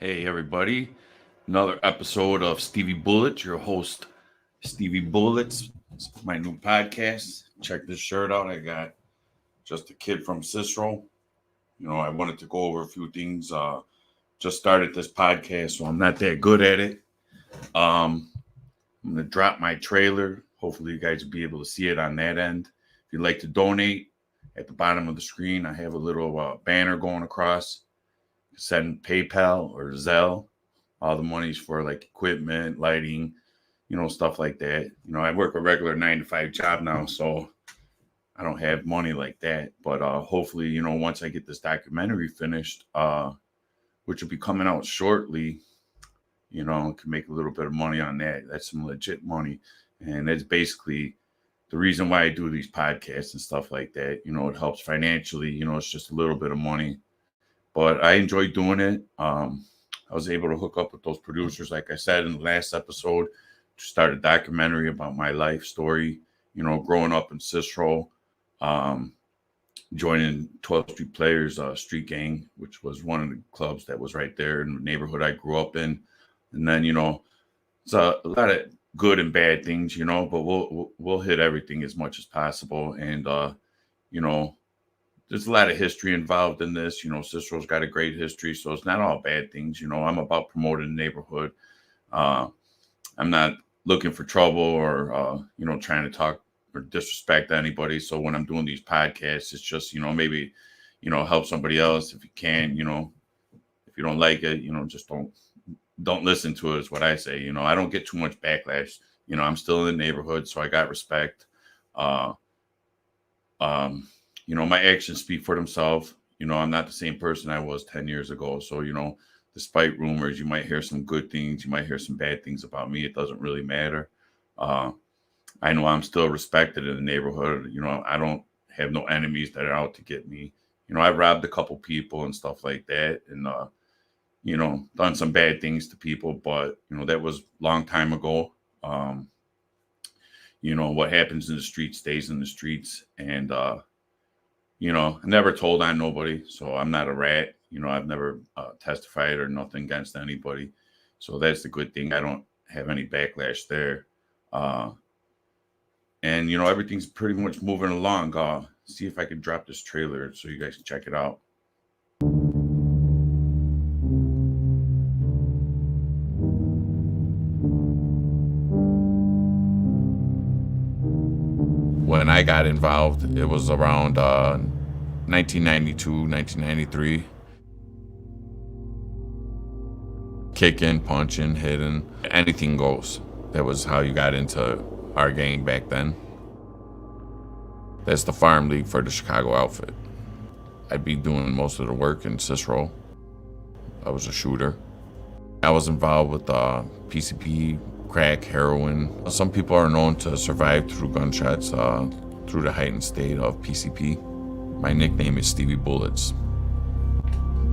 Hey, everybody. Another episode of Stevie Bullets, your host, Stevie Bullets. It's my new podcast. Check this shirt out. I got just a kid from Cicero. I wanted to go over a few things. Just started this podcast, so I'm not that good at it. I'm going to drop my trailer. Hopefully, you guys will be able to see it on that end. If you'd like to donate, at the bottom of the screen, I have a little banner going across. Send PayPal or Zelle. All the money's for like equipment, lighting, stuff like that. I work a regular 9-to-5 job now, so I don't have money like that. But hopefully, once I get this documentary finished, which will be coming out shortly, can make a little bit of money on that. That's some legit money. And that's basically the reason why I do these podcasts and stuff like that. It helps financially. It's just a little bit of money. But I enjoy doing it. I was able to hook up with those producers, like I said in the last episode, to start a documentary about my life story, growing up in Cicero, joining 12th Street Players Street Gang, which was one of the clubs that was right there in the neighborhood I grew up in. And then, it's a lot of good and bad things, but we'll hit everything as much as possible. And, there's a lot of history involved in this. Cicero's got a great history, so it's not all bad things. I'm about promoting the neighborhood. I'm not looking for trouble or, trying to talk or disrespect anybody. So when I'm doing these podcasts, it's just, maybe, help somebody else if you can. If you don't like it, just don't listen to it is what I say. I don't get too much backlash. I'm still in the neighborhood, so I got respect. My actions speak for themselves. I'm not the same person I was 10 years ago. So, despite rumors, you might hear some good things. You might hear some bad things about me. It doesn't really matter. I know I'm still respected in the neighborhood. I don't have no enemies that are out to get me. I robbed a couple people and stuff like that. And, done some bad things to people. But, that was a long time ago. What happens in the streets stays in the streets. And, I never told on nobody, so I'm not a rat. I've never testified or nothing against anybody. So that's the good thing. I don't have any backlash there. And, everything's pretty much moving along. See if I can drop this trailer so you guys can check it out. When I got involved, it was around 1992, 1993. Kicking, punching, hitting, anything goes. That was how you got into our gang back then. That's the farm league for the Chicago outfit. I'd be doing most of the work in Cicero. I was a shooter. I was involved with PCP, crack, heroin. Some people are known to survive through gunshots through the heightened state of PCP. My nickname is Stevie Bullets.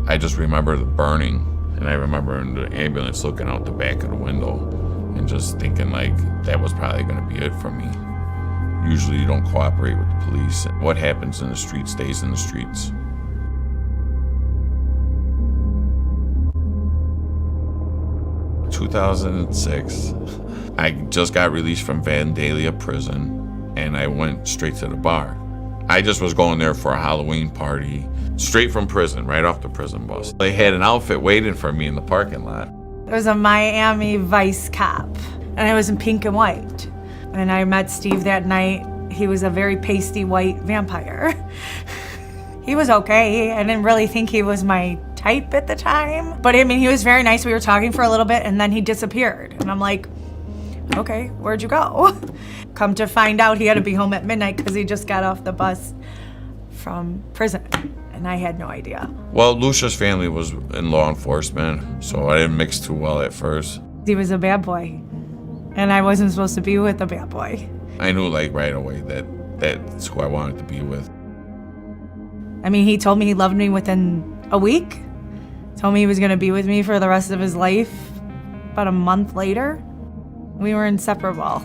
I just remember the burning, and I remember in the ambulance looking out the back of the window and just thinking like that was probably going to be it for me. Usually you don't cooperate with the police. What happens in the streets stays in the streets. In 2006, I just got released from Vandalia prison and I went straight to the bar. I just was going there for a Halloween party, straight from prison, right off the prison bus. They had an outfit waiting for me in the parking lot. It was a Miami Vice cop, and it was in pink and white. And I met Steve that night. He was a very pasty white vampire. He was okay. I didn't really think he was my type at the time. But he was very nice. We were talking for a little bit, and then he disappeared. And I'm like, okay, where'd you go? Come to find out, he had to be home at midnight because he just got off the bus from prison. And I had no idea. Well, Lucia's family was in law enforcement, so I didn't mix too well at first. He was a bad boy, and I wasn't supposed to be with a bad boy. I knew right away that that's who I wanted to be with. He told me he loved me within a week. Told me he was going to be with me for the rest of his life. About a month later, we were inseparable.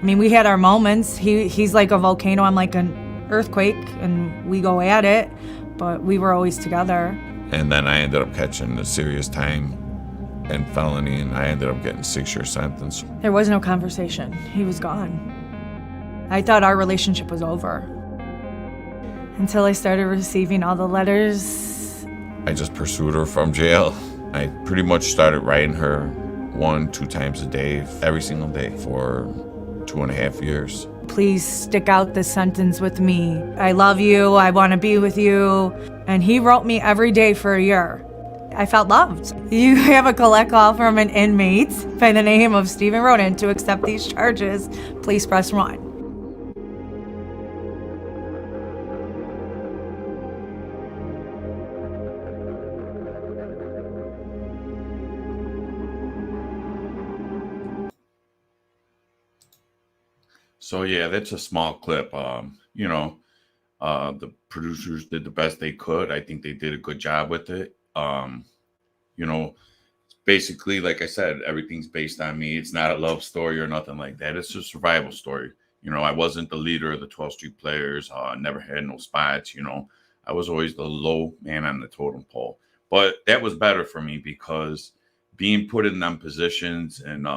We had our moments. He's like a volcano, I'm like an earthquake, and we go at it, but we were always together. And then I ended up catching a serious time and felony, and I ended up getting 6-year sentence. There was no conversation. He was gone. I thought our relationship was over until I started receiving all the letters. I just pursued her from jail. I pretty much started writing her 1-2 times a day, every single day for 2.5 years. Please stick out this sentence with me. I love you. I want to be with you. And he wrote me every day for a year. I felt loved. You have a collect call from an inmate by the name of Stephen Roden to accept these charges. Please press 1. So yeah, that's a small clip. The producers did the best they could. I think they did a good job with it. Basically, like I said, everything's based on me. It's not a love story or nothing like that. It's a survival story. I wasn't the leader of the 12th Street Players. Never had no spots. I was always the low man on the totem pole. But that was better for me because being put in them positions and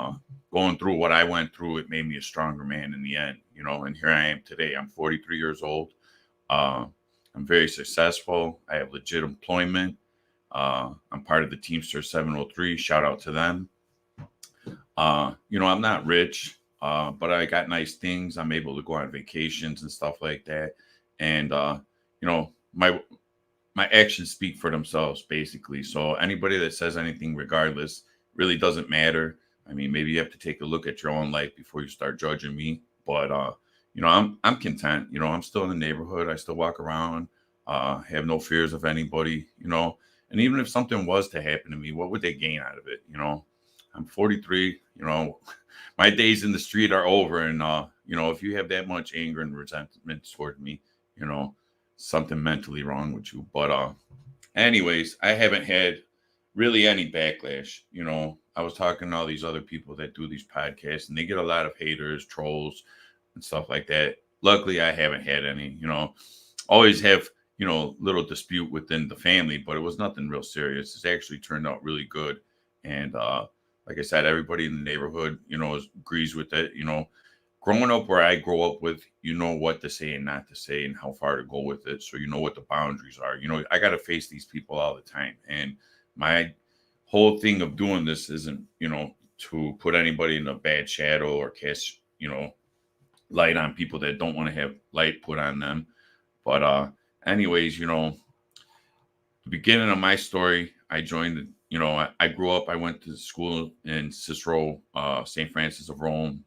going through what I went through, it made me a stronger man in the end. And here I am today. I'm 43 years old. I'm very successful. I have legit employment. I'm part of the Teamsters 703. Shout out to them. I'm not rich, but I got nice things. I'm able to go on vacations and stuff like that. And, my actions speak for themselves, basically. So anybody that says anything regardless really doesn't matter. I mean, maybe you have to take a look at your own life before you start judging me. But, I'm content. I'm still in the neighborhood. I still walk around, have no fears of anybody, And even if something was to happen to me, what would they gain out of it? I'm 43, my days in the street are over. And, if you have that much anger and resentment toward me, something mentally wrong with you. But anyways, I haven't had really any backlash. I was talking to all these other people that do these podcasts and they get a lot of haters, trolls and stuff like that. Luckily, I haven't had any, always have, little dispute within the family, but it was nothing real serious. It's actually turned out really good. And like I said, everybody in the neighborhood, agrees with it. Growing up where I grew up with, what to say and not to say and how far to go with it. So what the boundaries are. I got to face these people all the time. And my whole thing of doing this isn't, to put anybody in a bad shadow or cast, light on people that don't want to have light put on them. But anyways, the beginning of my story, I joined, I grew up, I went to school in Cicero, St. Francis of Rome.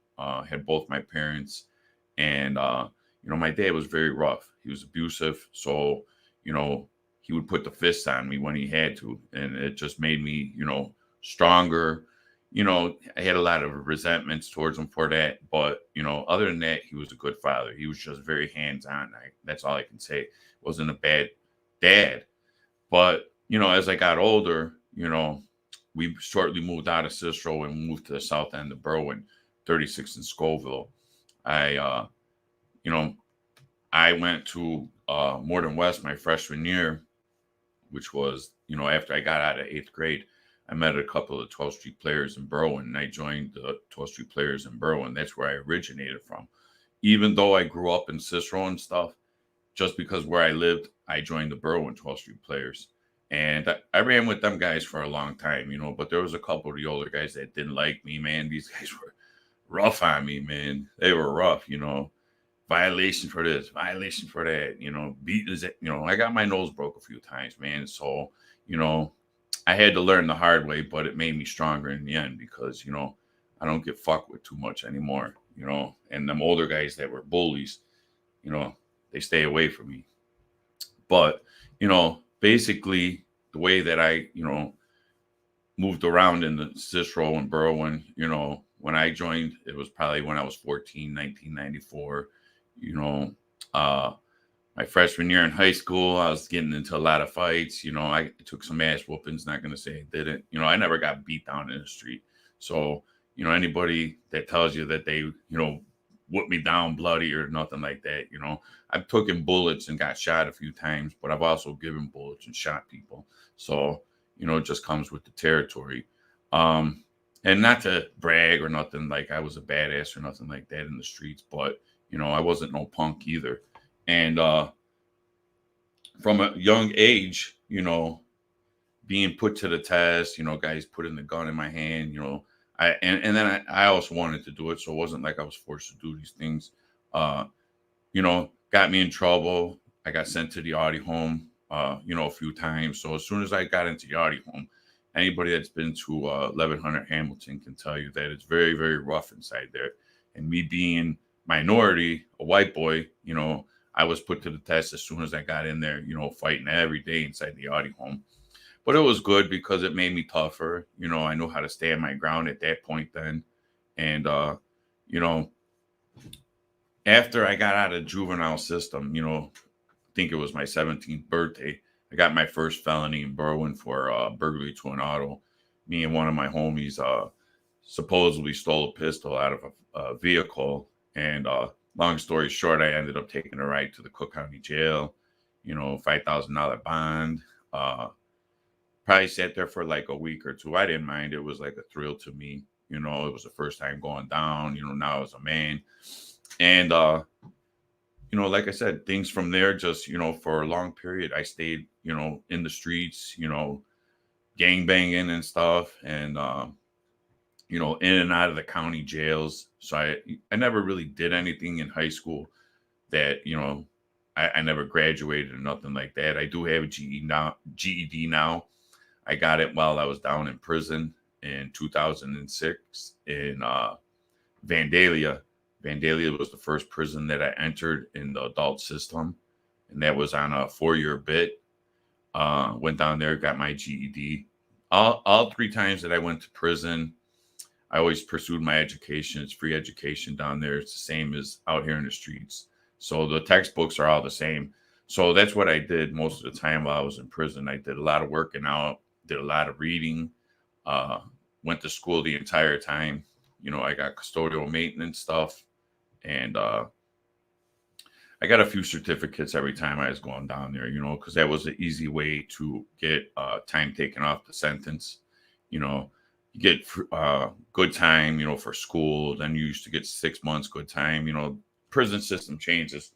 Had both my parents, and my dad was very rough. He was abusive, so he would put the fists on me when he had to, and it just made me stronger. I had a lot of resentments towards him for that, but other than that, he was a good father. He was just very hands-on. That's all I can say. Wasn't a bad dad, but as I got older, we shortly moved out of Cicero and moved to the south end of Berwyn. 36 in Scoville. I went to Morden West my freshman year, which was, after I got out of 8th grade. I met a couple of 12th Street Players in Berwyn, and I joined the 12th Street Players in Berwyn. That's where I originated from. Even though I grew up in Cicero and stuff, just because where I lived, I joined the Berwyn 12th Street Players. And I ran with them guys for a long time, but there was a couple of the older guys that didn't like me, man. These guys were rough on me, man. They were rough, violation for this, violation for that, beatings, I got my nose broke a few times, man. So, I had to learn the hard way, but it made me stronger in the end because, I don't get fucked with too much anymore, and them older guys that were bullies, they stay away from me. But, basically the way that I, moved around in the Cicero and Berwyn, when I joined, it was probably when I was 14, 1994. My freshman year in high school, I was getting into a lot of fights. I took some ass whoopings, not going to say I didn't. I never got beat down in the street. So, anybody that tells you that they, whooped me down bloody or nothing like that, I've taken bullets and got shot a few times, but I've also given bullets and shot people. So, it just comes with the territory. And not to brag or nothing, like I was a badass or nothing like that in the streets, but I wasn't no punk either. And from a young age, being put to the test, guys putting the gun in my hand, and then I also wanted to do it, so it wasn't like I was forced to do these things. Uh, got me in trouble. I got sent to the Audi home, a few times. So as soon as I got into the Audi home, anybody that's been to 1100 Hamilton can tell you that it's very, very rough inside there. And me being minority, a white boy, I was put to the test as soon as I got in there, fighting every day inside the Audi home. But it was good because it made me tougher. I knew how to stand my ground at that point then. And, you know, after I got out of the juvenile system, I think it was my 17th birthday, I got my first felony in Berwyn for burglary to an auto. Me and one of my homies supposedly stole a pistol out of a vehicle. And long story short, I ended up taking a ride to the Cook County Jail, $5,000 bond. Probably sat there for like a week or two. I didn't mind. It was like a thrill to me. It was the first time going down, now I was a man. And, like I said, things from there just, for a long period, I stayed, in the streets, gang banging and stuff. And, in and out of the county jails. So I never really did anything in high school that, I never graduated or nothing like that. I do have a GED now. I got it while I was down in prison in 2006 in Vandalia. Vandalia was the first prison that I entered in the adult system, and that was on a 4-year bit. Went down there, got my GED. All 3 times that I went to prison, I always pursued my education. It's free education down there. It's the same as out here in the streets. So the textbooks are all the same. So that's what I did most of the time while I was in prison. I did a lot of working out, did a lot of reading, went to school the entire time. I got custodial maintenance stuff, and I got a few certificates every time I was going down there, because that was an easy way to get time taken off the sentence. You get good time, for school. Then you used to get 6 months good time. Prison system changes,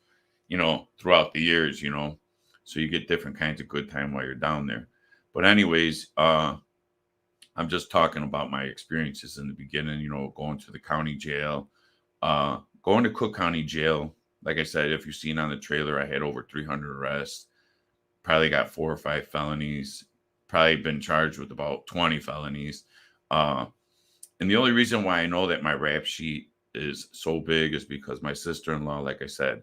throughout the years, so you get different kinds of good time while you're down there. But anyways, I'm just talking about my experiences in the beginning, going to the county jail, going to Cook County Jail. Like I said, if you've seen on the trailer, I had over 300 arrests, probably got 4 or 5 felonies, probably been charged with about 20 felonies. And the only reason why I know that my rap sheet is so big is because my sister-in-law, like I said,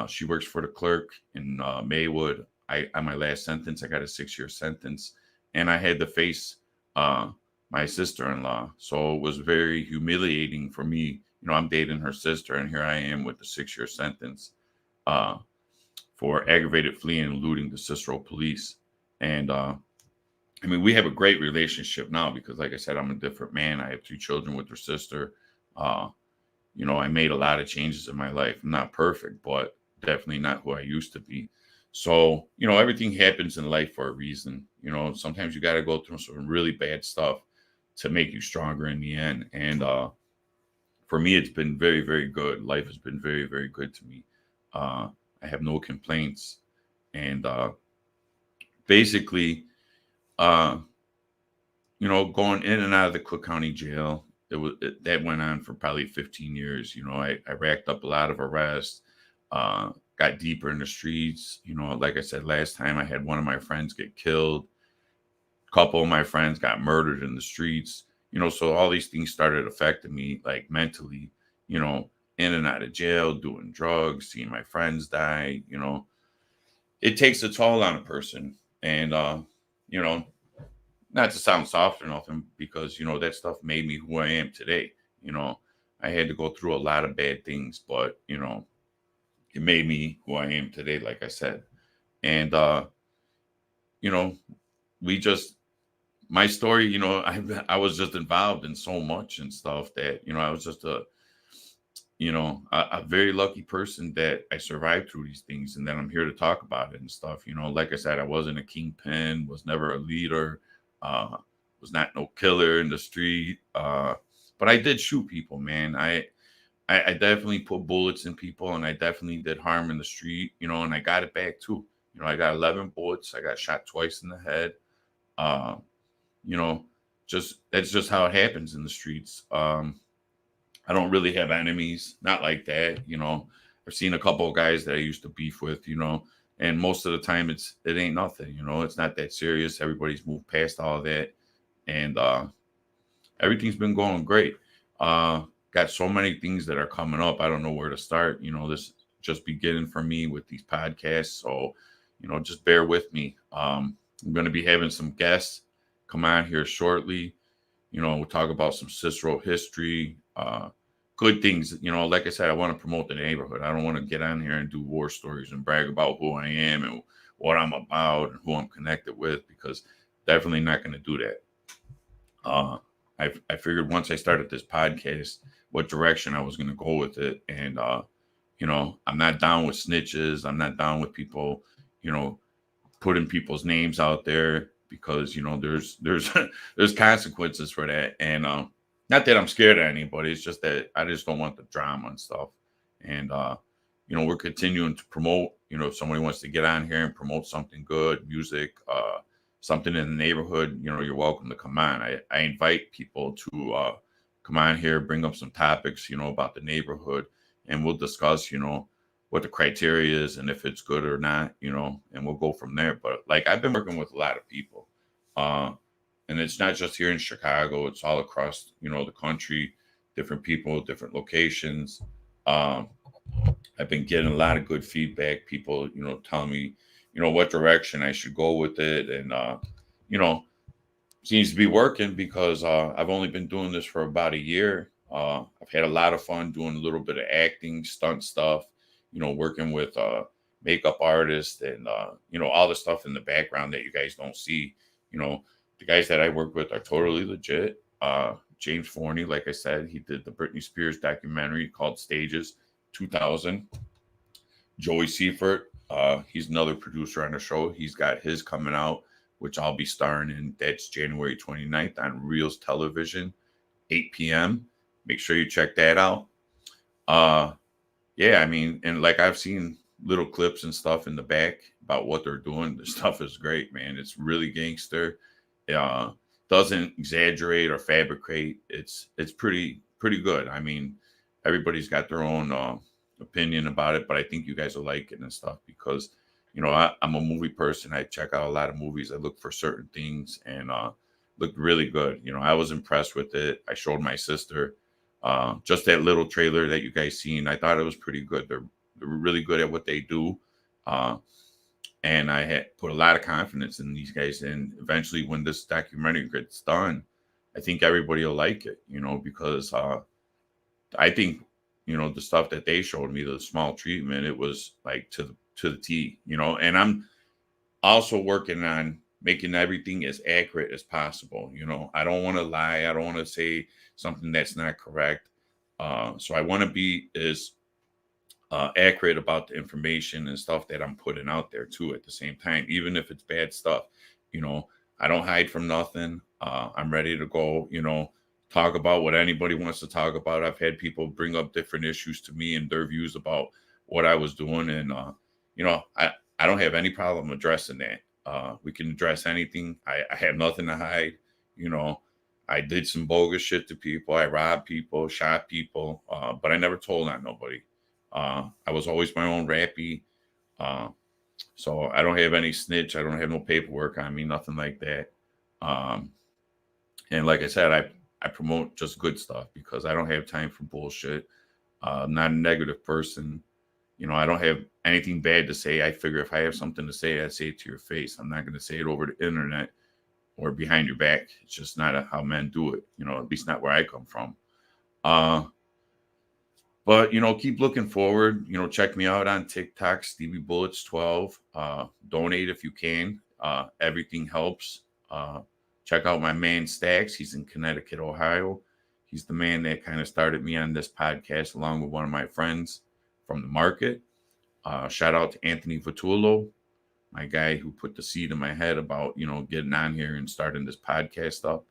she works for the clerk in Maywood. On my last sentence, I got a 6-year sentence, and I had to face my sister-in-law. So it was very humiliating for me. I'm dating her sister, and here I am with the 6-year sentence for aggravated fleeing and eluding the Cicero police. And we have a great relationship now because, like I said, I'm a different man. I have 2 children with her sister. I made a lot of changes in my life. I'm not perfect, but definitely not who I used to be. So, everything happens in life for a reason. Sometimes you got to go through some really bad stuff to make you stronger in the end. And for me, it's been very, very good. Life has been very, very good to me. I have no complaints. And basically, going in and out of the Cook County Jail, that went on for probably 15 years. I racked up a lot of arrests, got deeper in the streets. Like I said, last time I had one of my friends get killed. A couple of my friends got murdered in the streets. So all these things started affecting me, like mentally, in and out of jail, doing drugs, seeing my friends die. It takes a toll on a person. And, not to sound soft or nothing, because, that stuff made me who I am today. I had to go through a lot of bad things, but, it made me who I am today, like I said. And, my story, I was just involved in so much and stuff that, I was just a very lucky person that I survived through these things, and then I'm here to talk about it and stuff. Like I said, I wasn't a kingpin, was never a leader, was not no killer in the street. But I did shoot people, man. I definitely put bullets in people, and I definitely did harm in the street, and I got it back too. I got 11 bullets. I got shot twice in the head. Uh, you know, just that's just how it happens in the streets. I don't really have enemies, not like that. I've seen a couple of guys that I used to beef with, and most of the time it ain't nothing. It's not that serious. Everybody's moved past all of that, and everything's been going great. Got so many things that are coming up. I don't know where to start. This just beginning for me with these podcasts. So, just bear with me. I'm going to be having some guests come on here shortly. We'll talk about some Cicero history, good things. Like I said, I want to promote the neighborhood. I don't want to get on here and do war stories and brag about who I am and what I'm about and who I'm connected with, because definitely not going to do that. I figured once I started this podcast, what direction I was going to go with it. And, I'm not down with snitches. I'm not down with people, putting people's names out there, because, there's consequences for that. And, not that I'm scared of anybody. It's just that I just don't want the drama and stuff. And, we're continuing to promote, if somebody wants to get on here and promote something good, music, something in the neighborhood, you're welcome to come on. I invite people to come on here, bring up some topics, about the neighborhood, and we'll discuss, what the criteria is and if it's good or not, and we'll go from there. But like, I've been working with a lot of people, and it's not just here in Chicago, it's all across, the country, different people, different locations. I've been getting a lot of good feedback, people, telling me, what direction I should go with it. And, seems to be working, because I've only been doing this for about a year. I've had a lot of fun doing a little bit of acting, stunt stuff, working with makeup artists and, all the stuff in the background that you guys don't see. The guys that I work with are totally legit. James Forney, like I said, he did the Britney Spears documentary called Stages 2000. Joey Seifert, he's another producer on the show. He's got his coming out, which I'll be starring in. That's January 29th on Reels Television, 8 p.m. Make sure you check that out. Yeah, I mean, and like, I've seen little clips and stuff in the back about what they're doing. The stuff is great, man. It's really gangster. Doesn't exaggerate or fabricate. It's pretty good. I mean, everybody's got their own opinion about it, but I think you guys will like it and stuff, because I'm a movie person. I check out a lot of movies. I look for certain things, and looked really good. I was impressed with it. I showed my sister just that little trailer that you guys seen. I thought it was pretty good. They're really good at what they do. And I had put a lot of confidence in these guys. And eventually, when this documentary gets done, I think everybody will like it, because I think, the stuff that they showed me, the small treatment, it was like to the T, and I'm also working on making everything as accurate as possible. I don't want to lie. I don't want to say something that's not correct. So I want to be as accurate about the information and stuff that I'm putting out there too, at the same time, even if it's bad stuff. I don't hide from nothing. I'm ready to go, talk about what anybody wants to talk about. I've had people bring up different issues to me and their views about what I was doing. And, I don't have any problem addressing that. We can address anything. I have nothing to hide. I did some bogus shit to people. I robbed people, shot people, but I never told on nobody. I was always my own rappy. So I don't have any snitch. I don't have no paperwork on me, nothing like that. And like I said, I promote just good stuff, because I don't have time for bullshit. I'm not a negative person. I don't have anything bad to say. I figure if I have something to say, I say it to your face. I'm not going to say it over the internet or behind your back. It's just not how men do it, at least not where I come from. But, keep looking forward. Check me out on TikTok, Stevie Bullets 12. Donate if you can. Everything helps. Check out my man Stacks. He's in Connecticut, Ohio. He's the man that kind of started me on this podcast, along with one of my friends from the market. Shout out to Anthony Vitullo, my guy who put the seed in my head about, getting on here and starting this podcast up.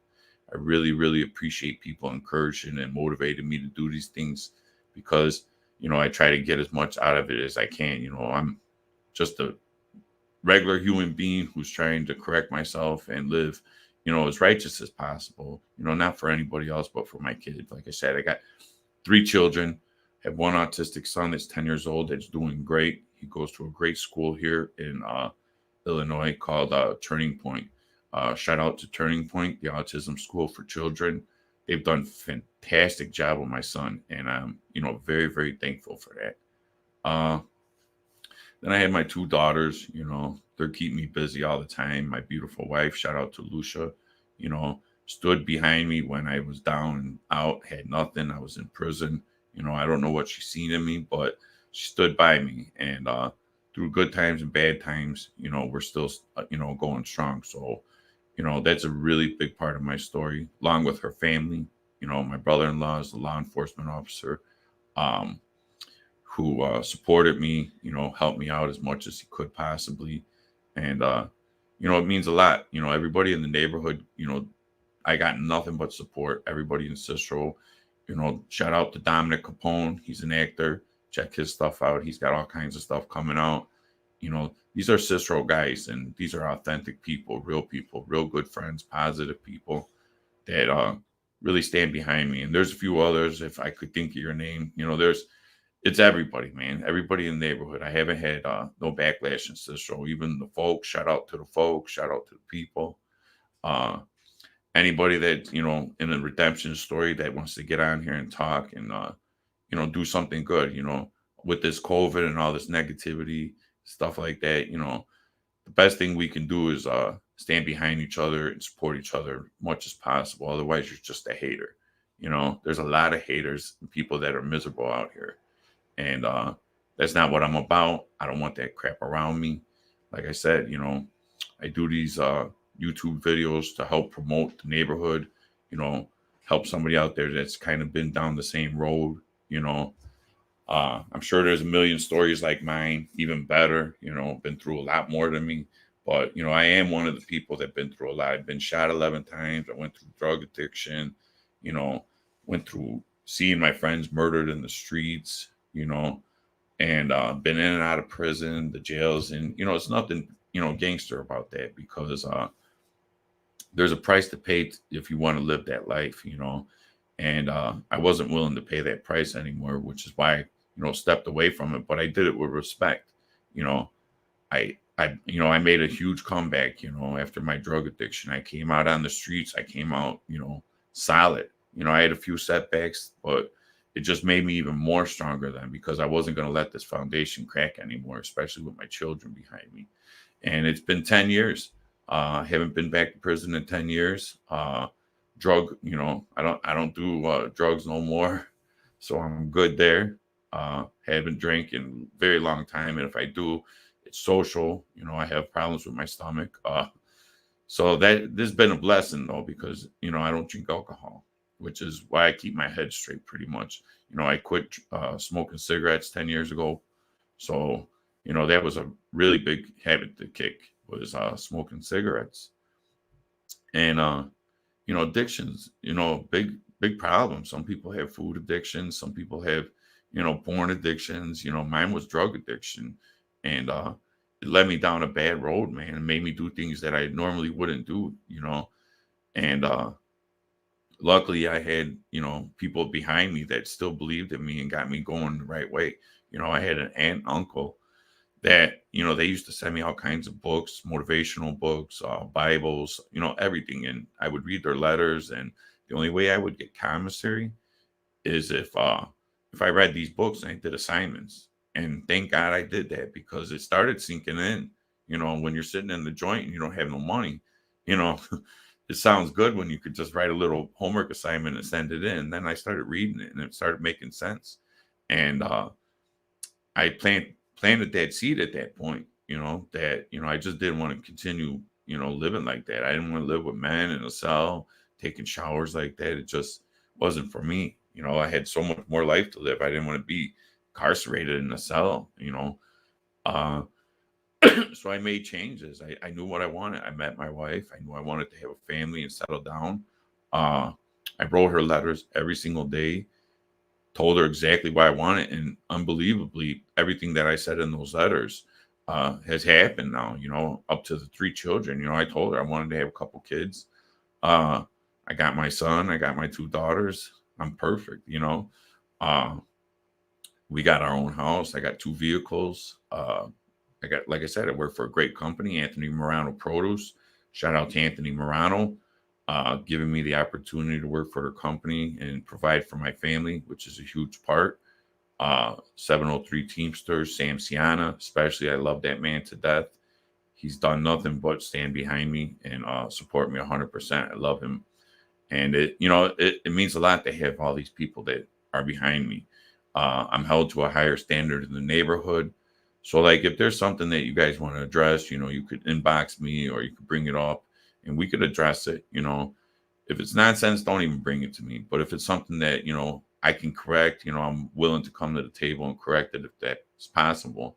I really, really appreciate people encouraging and motivating me to do these things because, I try to get as much out of it as I can. I'm just a regular human being who's trying to correct myself and live, as righteous as possible, not for anybody else, but for my kids. Like I said, I got 3 children, have one autistic son that's 10 years old that's doing great. He goes to a great school here in Illinois called Turning Point. Shout out to Turning Point, the autism school for children. They've done fantastic job with my son, and I'm, very, very thankful for that. Then I had my 2 daughters, they're keeping me busy all the time. My beautiful wife, shout out to Lucia, stood behind me when I was down and out, had nothing. I was in prison. I don't know what she's seen in me, but she stood by me. And through good times and bad times, we're still, going strong. So, that's a really big part of my story, along with her family. My brother-in-law is a law enforcement officer. Who supported me, helped me out as much as he could possibly. And, it means a lot. Everybody in the neighborhood, I got nothing but support. Everybody in Cicero, shout out to Dominic Capone. He's an actor. Check his stuff out. He's got all kinds of stuff coming out. These are Cicero guys, and these are authentic people, real good friends, positive people that really stand behind me. And there's a few others, if I could think of your name, it's everybody, man. Everybody in the neighborhood. I haven't had no backlash in Cicero. Even the folks, shout out to the folks, shout out to the people. Anybody that, in a redemption story that wants to get on here and talk and, do something good, with this COVID and all this negativity, stuff like that, the best thing we can do is stand behind each other and support each other as much as possible. Otherwise, you're just a hater. There's a lot of haters and people that are miserable out here. And that's not what I'm about. I don't want that crap around me. Like I said, I do these YouTube videos to help promote the neighborhood, help somebody out there that's kind of been down the same road. I'm sure there's a million stories like mine, even better, been through a lot more than me. But, I am one of the people that been through a lot. I've been shot 11 times. I went through drug addiction, went through seeing my friends murdered in the streets, and been in and out of prison, the jails. And, it's nothing, gangster about that because there's a price to pay if you want to live that life, and I wasn't willing to pay that price anymore, which is why, stepped away from it. But I did it with respect. I made a huge comeback, after my drug addiction. I came out on the streets. I came out, solid. I had a few setbacks, but it just made me even more stronger then because I wasn't going to let this foundation crack anymore, especially with my children behind me. And it's been 10 years. I haven't been back to prison in 10 years. Drug, I don't do drugs no more. So I'm good there. Haven't drank in a very long time. And if I do, it's social. I have problems with my stomach. So this has been a blessing though, because, I don't drink alcohol, which is why I keep my head straight pretty much. I quit smoking cigarettes 10 years ago. So, that was a really big habit to kick was smoking cigarettes. And, addictions, big problem. Some people have food addictions. Some people have, porn addictions. Mine was drug addiction. And it led me down a bad road, man. It made me do things that I normally wouldn't do, And luckily I had, people behind me that still believed in me and got me going the right way. I had an aunt, uncle that, they used to send me all kinds of books, motivational books, Bibles, everything. And I would read their letters. And the only way I would get commissary is if I read these books and I did assignments. And thank God I did that because it started sinking in, when you're sitting in the joint and you don't have no money, it sounds good when you could just write a little homework assignment and send it in. Then I started reading it and it started making sense. And I planted that seed at that point, that, I just didn't want to continue, living like that. I didn't want to live with men in a cell, taking showers like that. It just wasn't for me. I had so much more life to live. I didn't want to be incarcerated in a cell, So I made changes. I knew what I wanted. I met my wife. I knew I wanted to have a family and settle down. I wrote her letters every single day, told her exactly what I wanted, and unbelievably, everything that I said in those letters has happened now. Up to the 3 children. I told her I wanted to have a couple kids. Uh, I got my son. I got my 2 daughters. I'm perfect. Uh, we got our own house. I got 2 vehicles. I got, like I said, I work for a great company, Anthony Morano Produce. Shout out to Anthony Morano, giving me the opportunity to work for their company and provide for my family, which is a huge part. 703 Teamsters, Sam Siana, especially. I love that man to death. He's done nothing but stand behind me and support me 100%. I love him. And it means a lot to have all these people that are behind me. I'm held to a higher standard in the neighborhood. So, like, if there's something that you guys want to address, you could inbox me or you could bring it up and we could address it. If it's nonsense, don't even bring it to me. But if it's something that, I can correct, I'm willing to come to the table and correct it if that's possible.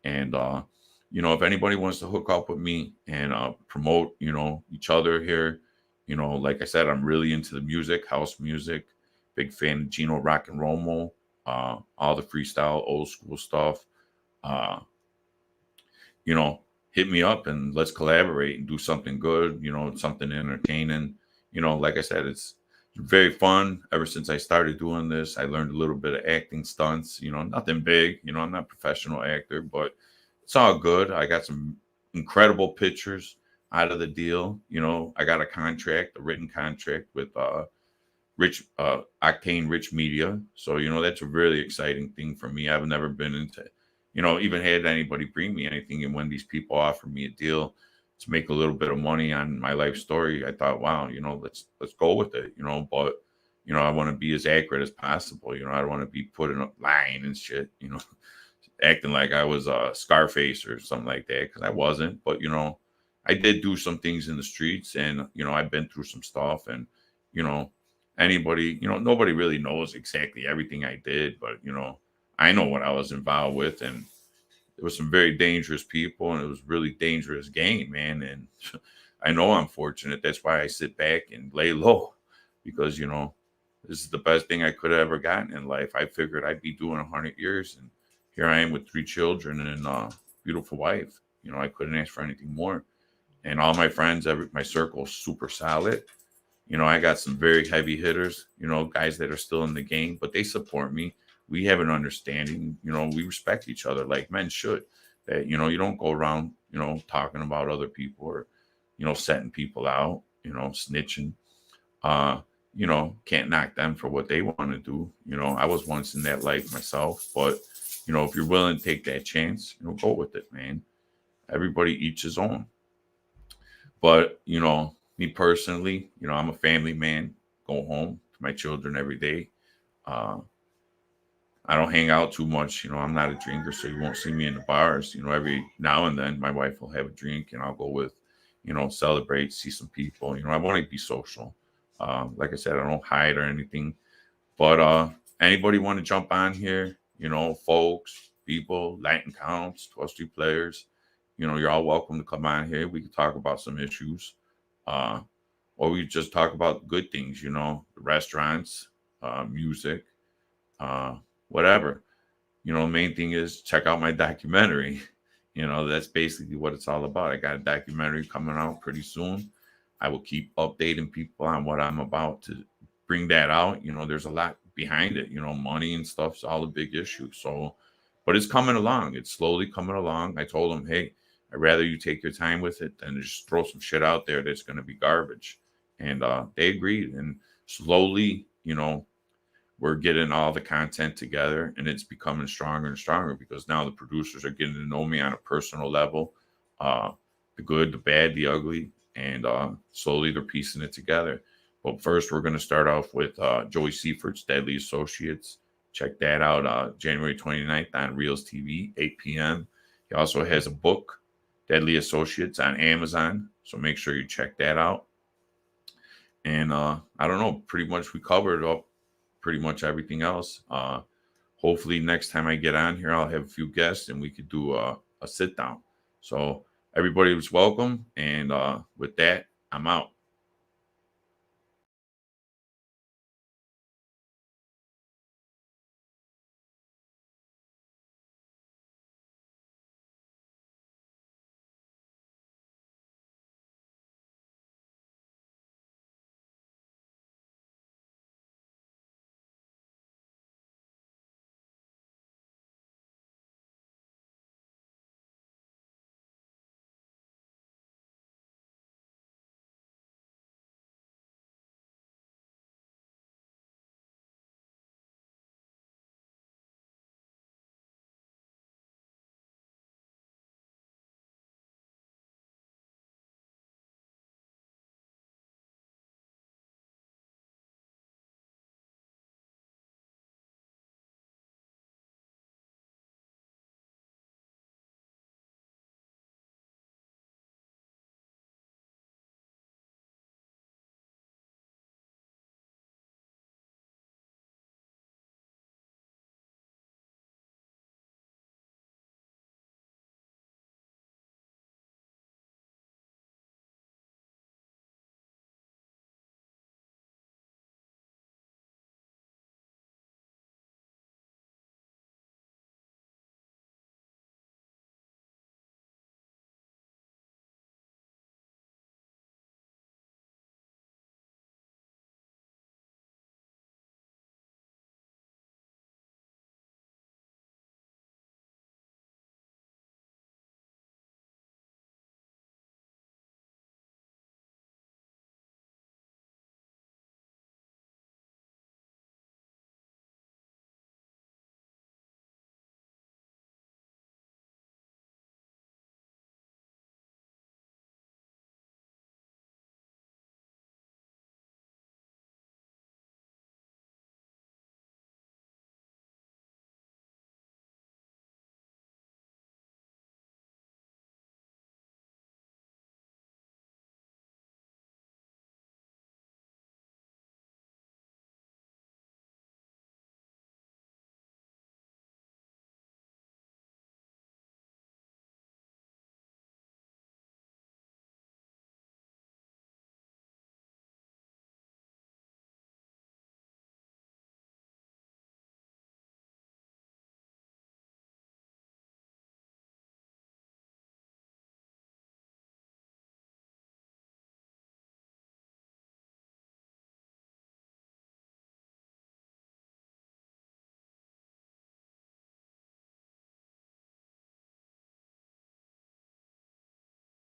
And, if anybody wants to hook up with me and promote, each other here, like I said, I'm really into the music, house music, big fan of Gino Rock and Romo, all the freestyle, old school stuff. Uh, you know, Hit me up and let's collaborate and do something good, something entertaining. Like I said, it's very fun. Ever since I started doing this, I learned a little bit of acting stunts, nothing big, I'm not a professional actor, but it's all good. I got some incredible pictures out of the deal. I got a written contract with Rich Octane Rich Media. So, that's a really exciting thing for me. I've never been into, even had anybody bring me anything. And when these people offered me a deal to make a little bit of money on my life story, I thought, wow, let's go with it, but I want to be as accurate as possible. I don't want to be putting up lying and shit, acting like I was Scarface or something like that, because I wasn't. But I did do some things in the streets, and I've been through some stuff, and you know, anybody, nobody really knows exactly everything I did, but I know what I was involved with, and there was some very dangerous people, and it was really dangerous game, man. And I know I'm fortunate. That's why I sit back and lay low, because this is the best thing I could have ever gotten in life. I figured I'd be doing 100 years, and here I am with 3 children and a beautiful wife. I couldn't ask for anything more. And all my friends, my circle, super solid. I got some very heavy hitters, guys that are still in the game, but they support me. We have an understanding, we respect each other like men should. That, you don't go around, talking about other people or, setting people out, snitching. Can't knock them for what they want to do. I was once in that life myself, but, if you're willing to take that chance, go with it, man. Everybody each his own. But, me personally, I'm a family man, go home to my children every day. Uh, I don't hang out too much. I'm not a drinker, so you won't see me in the bars. Every now and then my wife will have a drink and I'll go with, celebrate, see some people. I want to be social. Like I said, I don't hide or anything. But anybody want to jump on here, folks, people, Latin counts, 12 players, you're all welcome to come on here. We can talk about some issues. Uh, or we just talk about good things, the restaurants, music, uh, whatever. The main thing is check out my documentary. That's basically what it's all about. I got a documentary coming out pretty soon. I will keep updating people on what I'm about to bring that out. There's a lot behind it, money and stuff's all a big issue. So, but it's coming along. It's slowly coming along. I told them, hey, I'd rather you take your time with it than just throw some shit out there that's going to be garbage. And they agreed. And slowly, we're getting all the content together, and it's becoming stronger and stronger because now the producers are getting to know me on a personal level, the good, the bad, the ugly, and slowly they're piecing it together. But first, we're going to start off with Joey Seifert's Deadly Associates. Check that out January 29th on Reels TV, 8 p.m. He also has a book, Deadly Associates, on Amazon, so make sure you check that out. And I don't know, pretty much we covered up pretty much everything else. Hopefully next time I get on here, I'll have a few guests and we could do a sit down. So everybody was welcome. And with that, I'm out.